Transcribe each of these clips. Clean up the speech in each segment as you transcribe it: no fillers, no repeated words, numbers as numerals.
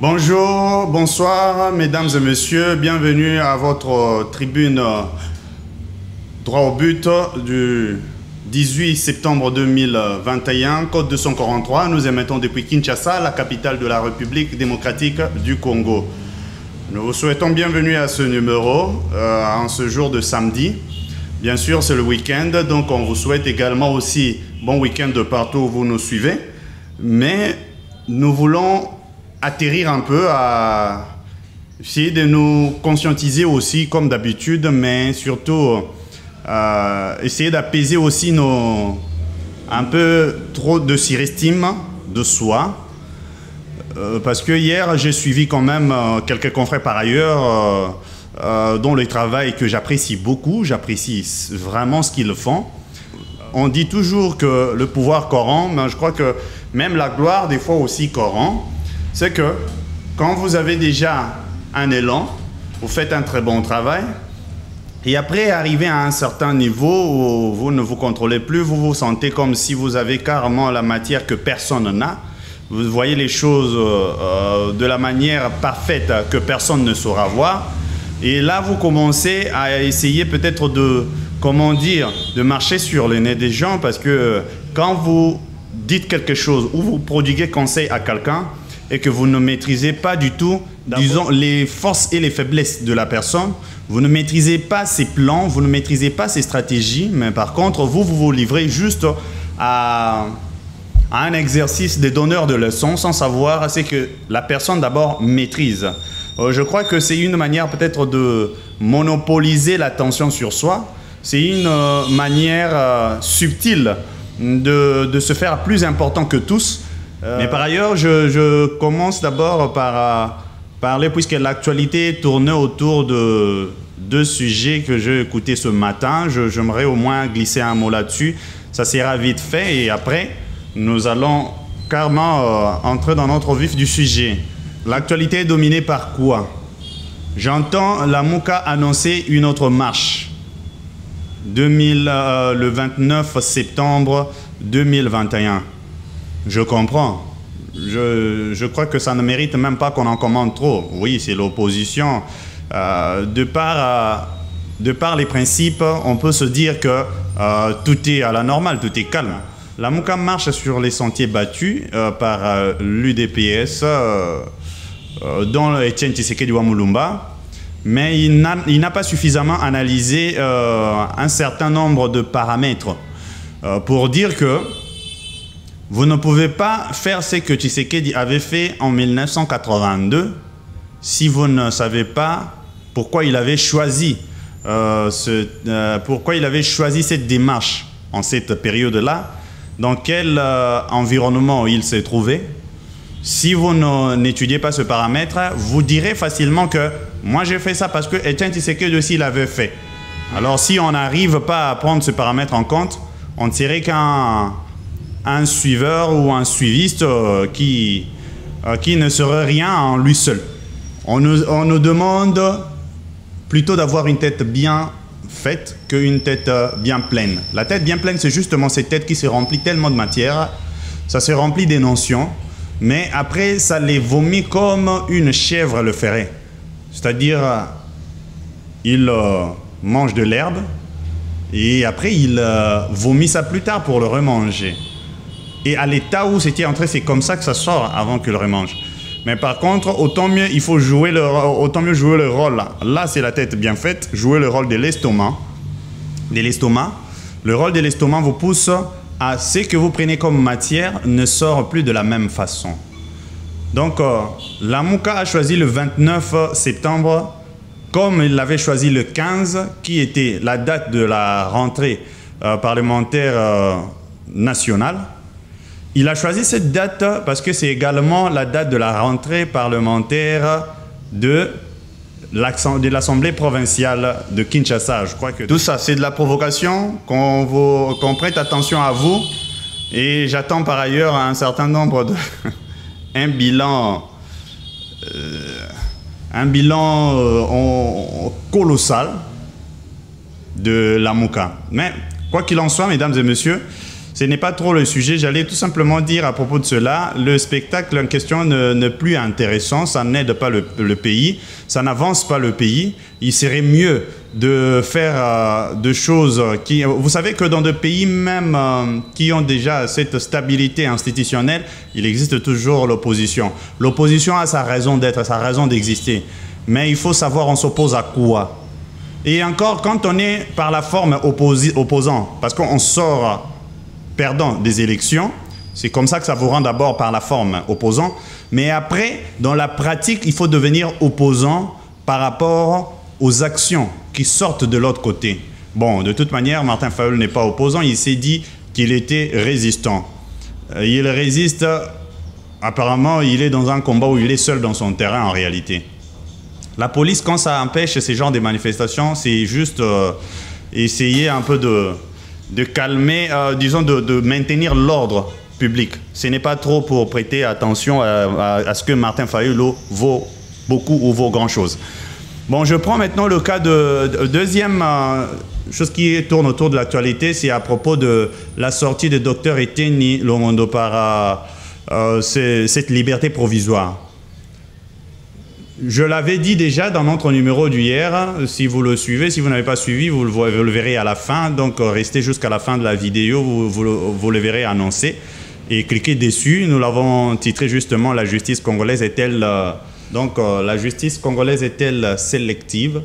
Bonjour, bonsoir, mesdames et messieurs. Bienvenue à votre tribune droit au but du 18 septembre 2021, code 243. Nous émettons depuis Kinshasa, la capitale de la République démocratique du Congo. Nous vous souhaitons bienvenue à ce numéro, en ce jour de samedi. Bien sûr, c'est le week-end, donc on vous souhaite également aussi bon week-end de partout où vous nous suivez. Mais nous voulons atterrir un peu à essayer de nous conscientiser aussi comme d'habitude, mais surtout essayer d'apaiser aussi un peu trop de surestime de soi. Parce que hier, j'ai suivi quand même quelques confrères par ailleurs dont le travail que j'apprécie beaucoup, j'apprécie vraiment ce qu'ils font. On dit toujours que le pouvoir corrompt, mais je crois que même la gloire des fois aussi corrompt. C'est que quand vous avez déjà un élan, vous faites un très bon travail, et après arriver à un certain niveau où vous ne vous contrôlez plus, vous vous sentez comme si vous avez carrément la matière que personne n'a. Vous voyez les choses de la manière parfaite que personne ne saura voir. Et là, vous commencez à essayer peut-être de, comment dire, de marcher sur le nez des gens, parce que quand vous dites quelque chose ou vous prodiguez conseil à quelqu'un, et que vous ne maîtrisez pas du tout, disons, les forces et les faiblesses de la personne, vous ne maîtrisez pas ses plans, vous ne maîtrisez pas ses stratégies, mais par contre, vous livrez juste à un exercice de donneur de leçons sans savoir ce que la personne d'abord maîtrise. Je crois que c'est une manière peut-être de monopoliser l'attention sur soi. C'est une manière subtile de se faire plus important que tous. Mais par ailleurs, je commence d'abord par parler, puisque l'actualité tournait autour de deux sujets que j'ai écoutés ce matin. J'aimerais au moins glisser un mot là-dessus. Ça sera vite fait et après, nous allons carrément entrer dans notre vif du sujet. L'actualité est dominée par quoi? J'entends la Mouka annoncer une autre marche. Le 29 septembre 2021. Je comprends. Je crois que ça ne mérite même pas qu'on en commande trop. Oui, c'est l'opposition. De par les principes, on peut se dire que tout est à la normale, tout est calme. La Mouka marche sur les sentiers battus par l'UDPS, dont Etienne Tshisekedi Mulumba, mais il n'a pas suffisamment analysé un certain nombre de paramètres pour dire que vous ne pouvez pas faire ce que Tshisekedi avait fait en 1982 si vous ne savez pas pourquoi il avait choisi, cette démarche en cette période-là, dans quel environnement il s'est trouvé. Si vous n'étudiez pas ce paramètre, vous direz facilement que moi j'ai fait ça parce que Etienne Tshisekedi aussi l'avait fait. Alors si on n'arrive pas à prendre ce paramètre en compte, on ne serait qu'un suiveur ou un suiviste qui ne serait rien en lui seul. On nous demande plutôt d'avoir une tête bien faite qu'une tête bien pleine. La tête bien pleine, c'est justement cette tête qui se remplit tellement de matière, ça se remplit des notions, mais après, ça les vomit comme une chèvre le ferait. C'est-à-dire, il mange de l'herbe et après, il vomit ça plus tard pour le remanger. Et à l'état où c'était entré, c'est comme ça que ça sort avant qu'il le remange. Mais par contre, autant mieux jouer le rôle. Là, c'est la tête bien faite, jouer le rôle de l'estomac. Le rôle de l'estomac vous pousse à ce que vous prenez comme matière ne sort plus de la même façon. Donc, la Mouka a choisi le 29 septembre, comme il l'avait choisi le 15, qui était la date de la rentrée parlementaire nationale. Il a choisi cette date parce que c'est également la date de la rentrée parlementaire de l'Assemblée provinciale de Kinshasa. Je crois que tout ça, c'est de la provocation, qu'on prête attention à vous. Et j'attends par ailleurs un certain nombre de... un bilan colossal de la Mouka. Mais quoi qu'il en soit, mesdames et messieurs, Ce n'est pas trop le sujet. J'allais tout simplement dire à propos de cela, le spectacle en question n'est plus intéressant, ça n'aide pas le pays, ça n'avance pas le pays. Il serait mieux de faire des choses qui... Vous savez que dans des pays même qui ont déjà cette stabilité institutionnelle, il existe toujours l'opposition. L'opposition a sa raison d'être, sa raison d'exister. Mais il faut savoir on s'oppose à quoi. Et encore, quand on est par la forme opposant, parce qu'on sort perdant des élections, c'est comme ça que ça vous rend d'abord par la forme opposant, mais après, dans la pratique, il faut devenir opposant par rapport aux actions qui sortent de l'autre côté. Bon, de toute manière, Martin Fayulu n'est pas opposant, il s'est dit qu'il était résistant. Il résiste, apparemment, il est dans un combat où il est seul dans son terrain en réalité. La police, quand ça empêche ces genres de manifestations, c'est juste essayer un peu de calmer, disons, de maintenir l'ordre public. Ce n'est pas trop pour prêter attention à ce que Martin Fayulu vaut beaucoup ou vaut grand-chose. Bon, je prends maintenant le cas de deuxième chose qui tourne autour de l'actualité, c'est à propos de la sortie de Dr Etienne Longondo par cette liberté provisoire. Je l'avais dit déjà dans notre numéro d'hier, si vous le suivez, si vous n'avez pas suivi, vous le verrez à la fin, donc restez jusqu'à la fin de la vidéo, vous le verrez annoncé et cliquez dessus. Nous l'avons titré justement « La justice congolaise est-elle la justice congolaise est-elle sélective ?»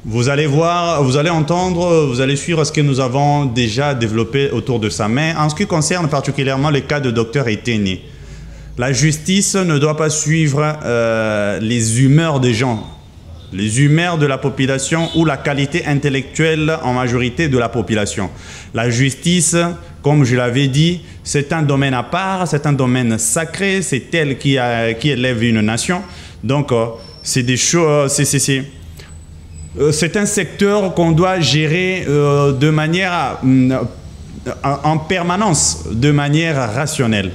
Vous allez voir, vous allez entendre, vous allez suivre ce que nous avons déjà développé autour de ça. Mais en ce qui concerne particulièrement le cas de Dr Etienne, la justice ne doit pas suivre les humeurs des gens, les humeurs de la population ou la qualité intellectuelle en majorité de la population. La justice, comme je l'avais dit, c'est un domaine à part, c'est un domaine sacré, c'est elle qui élève une nation. Donc, c'est des choses, c'est un secteur qu'on doit gérer de manière, en permanence, de manière rationnelle.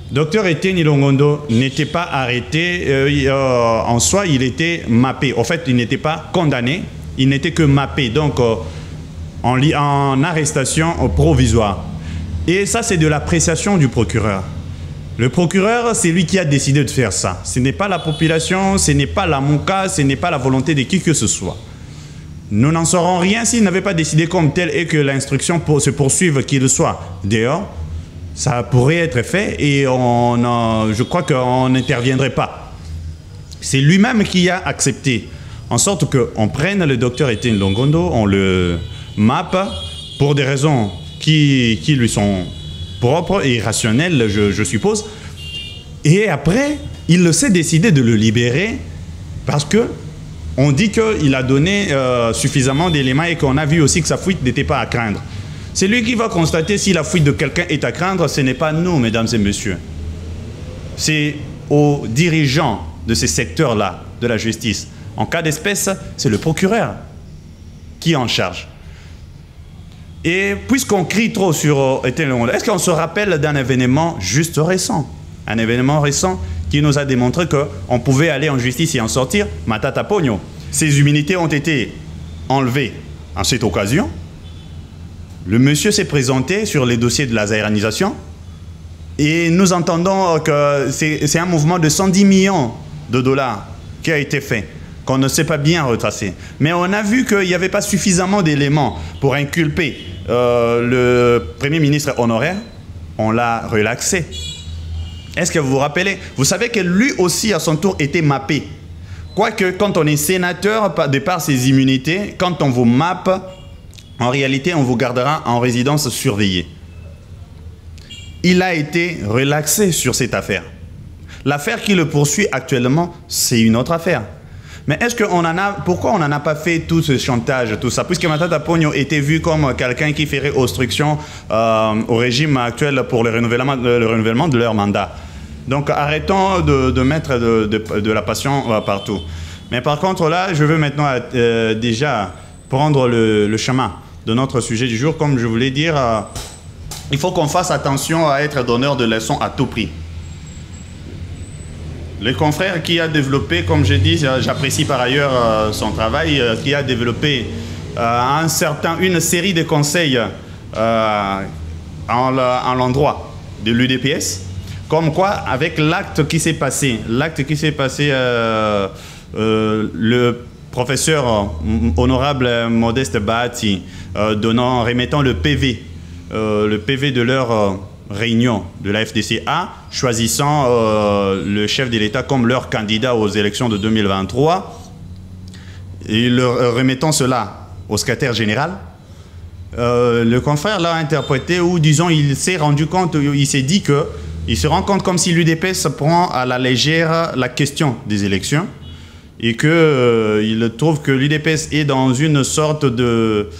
Dr Etienne Longondo n'était pas arrêté, en soi, il était mappé. En fait, il n'était pas condamné, il n'était que mappé, donc en arrestation provisoire. Et ça, c'est de l'appréciation du procureur. Le procureur, c'est lui qui a décidé de faire ça. Ce n'est pas la population, ce n'est pas la MOCA, ce n'est pas la volonté de qui que ce soit. Nous n'en saurons rien s'il n'avait pas décidé comme tel et que l'instruction se poursuive qu'il soit. D'ailleurs, ça pourrait être fait et je crois qu'on n'interviendrait pas. C'est lui-même qui a accepté, en sorte qu'on prenne le docteur Etienne Longondo, on le mappe pour des raisons qui lui sont propres et rationnelles, je suppose. Et après, il s'est décidé de le libérer parce que on dit qu'il a donné suffisamment d'éléments et qu'on a vu aussi que sa fuite n'était pas à craindre. C'est lui qui va constater si la fuite de quelqu'un est à craindre, ce n'est pas nous, mesdames et messieurs. C'est aux dirigeants de ces secteurs-là, de la justice. En cas d'espèce, c'est le procureur qui est en charge. Et puisqu'on crie trop sur Etienne Longondo, est-ce qu'on se rappelle d'un événement juste récent? Un événement récent qui nous a démontré qu'on pouvait aller en justice et en sortir, Matata Pogno. Ses immunités ont été enlevées en cette occasion. Le monsieur s'est présenté sur les dossiers de la zaïranisation et nous entendons que c'est un mouvement de 110 millions de dollars qui a été fait, qu'on ne sait pas bien retracer. Mais on a vu qu'il n'y avait pas suffisamment d'éléments pour inculper le Premier ministre honoraire. On l'a relaxé. Est-ce que vous vous rappelez? Vous savez que lui aussi, à son tour, était mappé. Quoique, quand on est sénateur, de par ses immunités, quand on vous mappe, en réalité, on vous gardera en résidence surveillée. Il a été relaxé sur cette affaire. L'affaire qui le poursuit actuellement, c'est une autre affaire. Mais est-ce qu'on en a... Pourquoi on n'en a pas fait tout ce chantage, tout ça? Puisque Matata Pogno était vu comme quelqu'un qui ferait obstruction au régime actuel pour le renouvellement de leur mandat. Donc arrêtons de mettre de la passion partout. Mais par contre là, je veux maintenant déjà prendre le chemin de notre sujet du jour. Comme je voulais dire, il faut qu'on fasse attention à être donneur de leçons à tout prix. Le confrère qui a développé, comme j'ai dit, j'apprécie par ailleurs son travail, qui a développé une série de conseils en l'endroit de l'UDPS. Comme quoi, avec l'acte qui s'est passé, le professeur honorable Modeste Bahati remettant le PV de leur réunion de la FDCA, choisissant le chef de l'État comme leur candidat aux élections de 2023, et remettant cela au secrétaire général, le confrère l'a interprété, ou disons, il s'est rendu compte, il s'est dit que il se rend compte comme si l'UDPS prend à la légère la question des élections et qu'il trouve que l'UDPS est dans une sorte de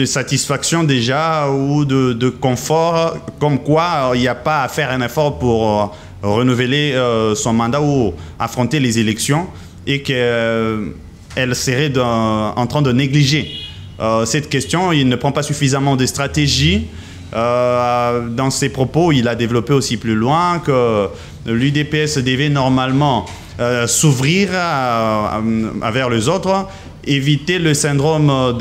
satisfaction déjà ou de confort, comme quoi il n'y a pas à faire un effort pour renouveler son mandat ou affronter les élections, et qu'elle serait en train de négliger cette question. Il ne prend pas suffisamment de stratégie. Dans ses propos, il a développé aussi plus loin que l'UDPS devait normalement s'ouvrir vers les autres, éviter le syndrome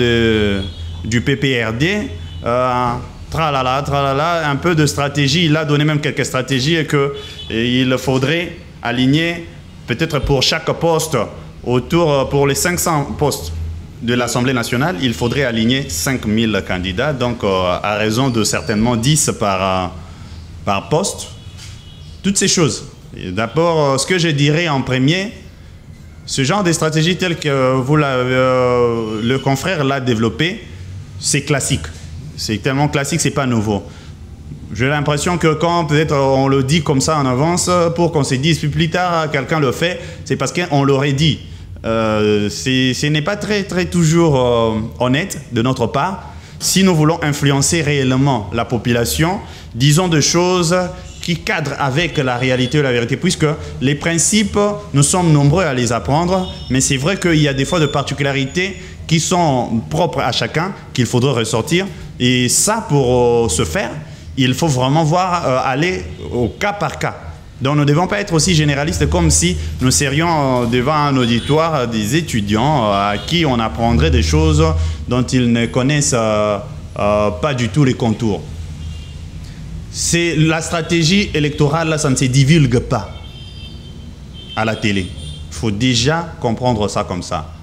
du PPRD, tralala, tralala, un peu de stratégie. Il a donné même quelques stratégies et qu'il faudrait aligner peut-être pour chaque poste, pour les 500 postes de l'Assemblée nationale, il faudrait aligner 5000 candidats, donc à raison de certainement 10 par poste. Toutes ces choses. D'abord, ce que je dirais en premier, ce genre de stratégie telle que le confrère l'a développé, c'est classique. C'est tellement classique, c'est pas nouveau. J'ai l'impression que quand peut-être on le dit comme ça en avance, pour qu'on se dise plus tard quelqu'un le fait, c'est parce qu'on l'aurait dit. Ce n'est pas très toujours honnête de notre part. Si nous voulons influencer réellement la population, disons des choses qui cadrent avec la réalité ou la vérité, puisque les principes, nous sommes nombreux à les apprendre, mais c'est vrai qu'il y a des fois de particularités qui sont propres à chacun, qu'il faudrait ressortir. Et ça, pour ce faire, il faut vraiment aller au cas par cas. Donc nous ne devons pas être aussi généralistes comme si nous serions devant un auditoire des étudiants à qui on apprendrait des choses dont ils ne connaissent pas du tout les contours. La stratégie électorale, ça ne se divulgue pas à la télé. Il faut déjà comprendre ça comme ça.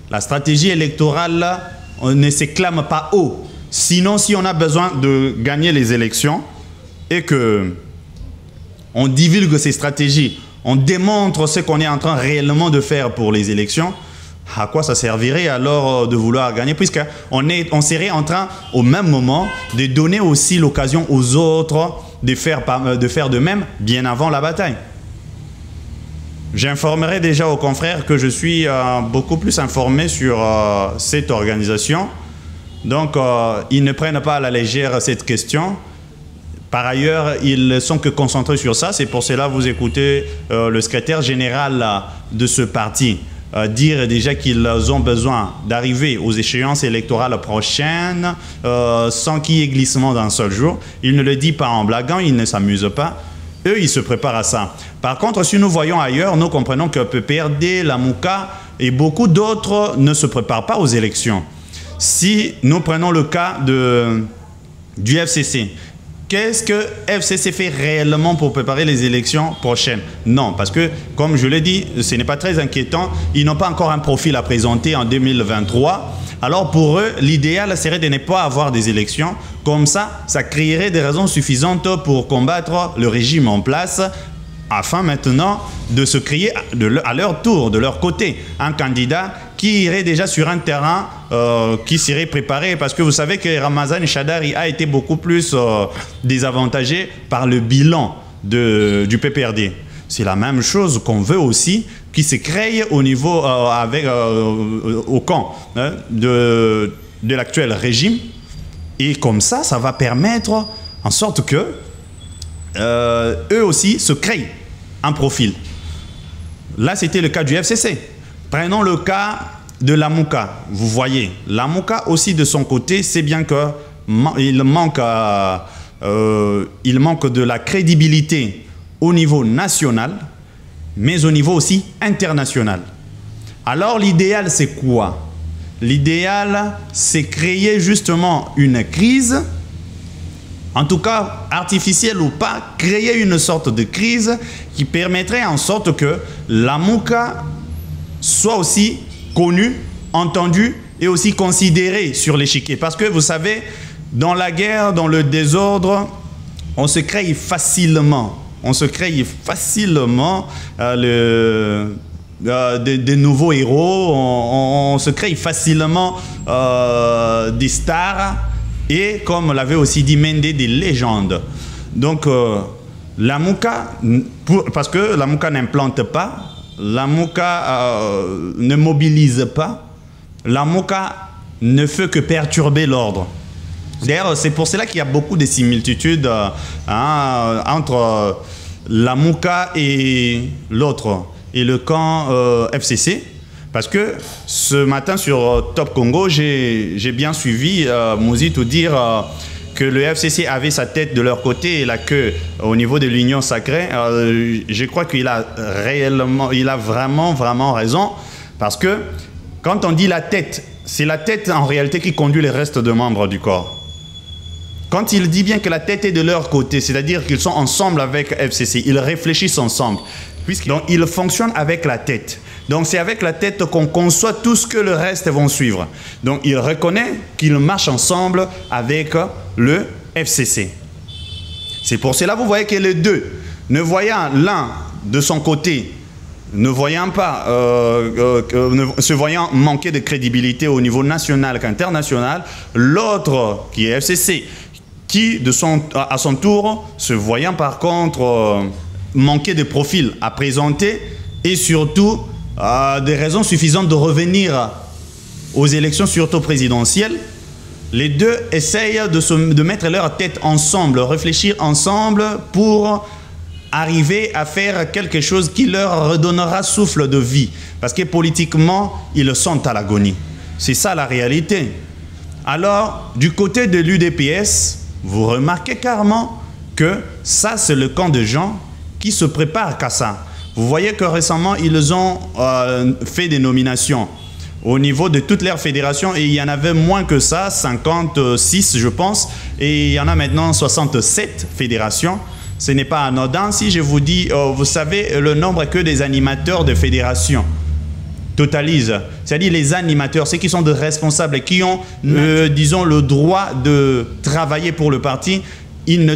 La stratégie électorale, on ne s'éclame pas haut. Sinon, si on a besoin de gagner les élections et que on divulgue ces stratégies, on démontre ce qu'on est en train réellement de faire pour les élections, à quoi ça servirait alors de vouloir gagner, puisqu'on serait en train, au même moment, de donner aussi l'occasion aux autres de faire de même bien avant la bataille. J'informerai déjà aux confrères que je suis beaucoup plus informé sur cette organisation. Donc, ils ne prennent pas à la légère cette question. Par ailleurs, ils ne sont que concentrés sur ça. C'est pour cela que vous écoutez le secrétaire général de ce parti dire déjà qu'ils ont besoin d'arriver aux échéances électorales prochaines sans qu'il y ait glissement d'un seul jour. Il ne le dit pas en blaguant, il ne s'amuse pas. Eux, ils se préparent à ça. Par contre, si nous voyons ailleurs, nous comprenons que PPRD, la MOUCA et beaucoup d'autres ne se préparent pas aux élections. Si nous prenons le cas du FCC, qu'est-ce que FCC fait réellement pour préparer les élections prochaines? Non, parce que, comme je l'ai dit, ce n'est pas très inquiétant. Ils n'ont pas encore un profil à présenter en 2023. Alors pour eux, l'idéal serait de ne pas avoir des élections. Comme ça, ça créerait des raisons suffisantes pour combattre le régime en place, afin maintenant de se créer à leur tour, de leur côté, un candidat qui irait déjà sur un terrain qui serait préparé. Parce que vous savez que Ramazan Shadari a été beaucoup plus désavantagé par le bilan du PPRD. C'est la même chose qu'on veut aussi, qui se crée au niveau, au camp de l'actuel régime. Et comme ça, ça va permettre en sorte que eux aussi se créent un profil. Là, c'était le cas du FCC. Prenons le cas de la MOUCA. Vous voyez, la MOUCA aussi de son côté, c'est bien qu'il manque de la crédibilité au niveau national, mais au niveau aussi international. Alors l'idéal, c'est quoi? L'idéal, c'est créer justement une crise en tout cas artificielle ou pas, créer une sorte de crise qui permettrait en sorte que Lamuka soit aussi connu, entendu et aussi considéré sur l'échiquier. Parce que vous savez, dans la guerre, dans le désordre, on se crée facilement. On se crée facilement des nouveaux héros, on se crée facilement des stars et, comme l'avait aussi dit Mende, des légendes. Donc, Lamuka, parce que Lamuka n'implante pas, Lamuka ne mobilise pas, Lamuka ne fait que perturber l'ordre. D'ailleurs, c'est pour cela qu'il y a beaucoup de similitudes entre Lamuka et l'autre, et le camp FCC. Parce que ce matin sur Top Congo, j'ai bien suivi Mouzito dire que le FCC avait sa tête de leur côté et la queue au niveau de l'Union sacrée. Je crois qu'il a vraiment raison. Parce que quand on dit la tête, c'est la tête en réalité qui conduit les restes de membres du corps. Quand il dit bien que la tête est de leur côté, c'est-à-dire qu'ils sont ensemble avec FCC, ils réfléchissent ensemble. Donc ils fonctionnent avec la tête. Donc c'est avec la tête qu'on conçoit tout ce que le reste vont suivre. Donc il reconnaît qu'ils marchent ensemble avec le FCC. C'est pour cela, vous voyez que les deux, ne voyant l'un de son côté, ne voyant pas, se voyant manquer de crédibilité au niveau national qu'international, l'autre qui est FCC, qui à son tour, se voyant par contre manquer de profil à présenter et surtout des raisons suffisantes de revenir aux élections surtout présidentielles, les deux essayent de mettre leur tête ensemble, réfléchir ensemble pour arriver à faire quelque chose qui leur redonnera souffle de vie. Parce que politiquement, ils sont à l'agonie. C'est ça la réalité. Alors, du côté de l'UDPS, vous remarquez carrément que ça, c'est le camp de gens qui se préparent qu'à ça. Vous voyez que récemment, ils ont fait des nominations au niveau de toutes leurs fédérations et il y en avait moins que ça, 56 je pense, et il y en a maintenant 67 fédérations. Ce n'est pas anodin si je vous dis, vous savez, le nombre que des animateurs de fédérations totalise, c'est-à-dire les animateurs, ceux qui sont de responsables et qui ont, disons, le droit de travailler pour le parti, ils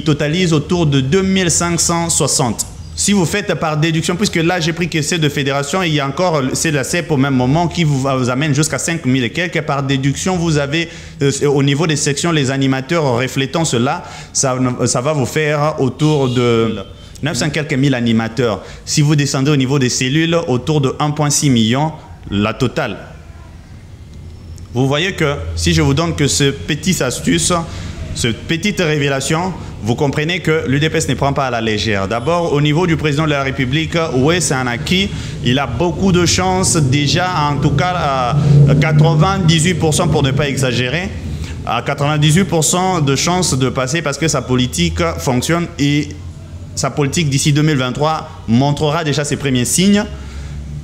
totalisent autour de 2560. Si vous faites par déduction, puisque là j'ai pris que c'est de fédération, il y a encore c'est la CEP au même moment qui vous amène jusqu'à 5000 et quelques. Par déduction, vous avez au niveau des sections les animateurs reflétant cela, ça va vous faire autour de 900 quelques mille animateurs. Si vous descendez au niveau des cellules, autour de 1,6 million, la totale. Vous voyez que si je vous donne que ce petit astuce, cette petite révélation, vous comprenez que l'UDPS ne prend pas à la légère. D'abord, au niveau du président de la République, oui, c'est un acquis. Il a beaucoup de chances, déjà, en tout cas, à 98% pour ne pas exagérer, à 98% de chances de passer parce que sa politique fonctionne et sa politique d'ici 2023 montrera déjà ses premiers signes.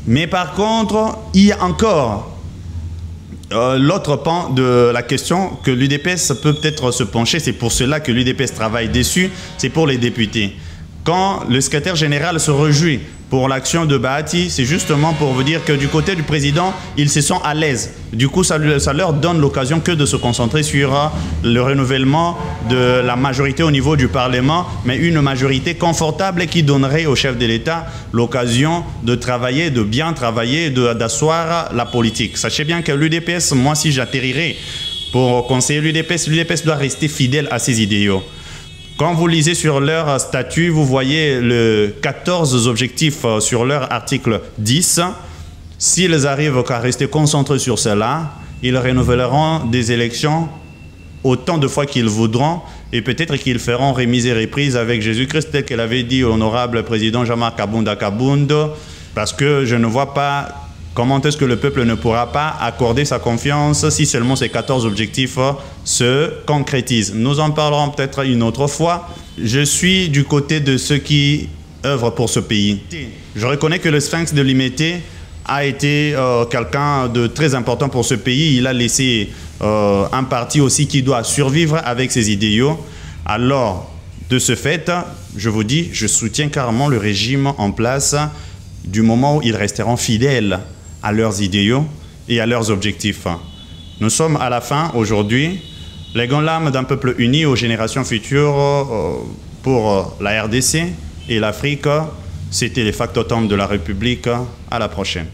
Mais par contre, il y a encore l'autre pan de la question que l'UDPS peut peut-être se pencher, c'est pour cela que l'UDPS travaille dessus, c'est pour les députés. Quand le secrétaire général se réjouit pour l'action de Bahati, c'est justement pour vous dire que du côté du président, ils se sentent à l'aise. Du coup, ça leur donne l'occasion que de se concentrer sur le renouvellement de la majorité au niveau du Parlement, mais une majorité confortable qui donnerait au chef de l'État l'occasion de travailler, de bien travailler, d'asseoir la politique. Sachez bien que l'UDPS, moi, si j'atterrirais pour conseiller l'UDPS doit rester fidèle à ses idéaux. Quand vous lisez sur leur statut, vous voyez les 14 objectifs sur leur article 10. S'ils arrivent à rester concentrés sur cela, ils renouvelleront des élections autant de fois qu'ils voudront et peut-être qu'ils feront remise et reprise avec Jésus-Christ tel qu'elle avait dit l'honorable président Jean-Marc Kabunda Kabundo, parce que je ne vois pas comment est-ce que le peuple ne pourra pas accorder sa confiance si seulement ces 14 objectifs se concrétisent. Nous en parlerons peut-être une autre fois. Je suis du côté de ceux qui œuvrent pour ce pays. Je reconnais que le Sphinx de Limete a été quelqu'un de très important pour ce pays. Il a laissé un parti aussi qui doit survivre avec ses idéaux. Alors, de ce fait, je vous dis, je soutiens carrément le régime en place du moment où ils resteront fidèles à leurs idéaux et à leurs objectifs. Nous sommes à la fin aujourd'hui. Léguons l'âme d'un peuple uni aux générations futures pour la RDC et l'Afrique. C'était les factotums de la République. À la prochaine.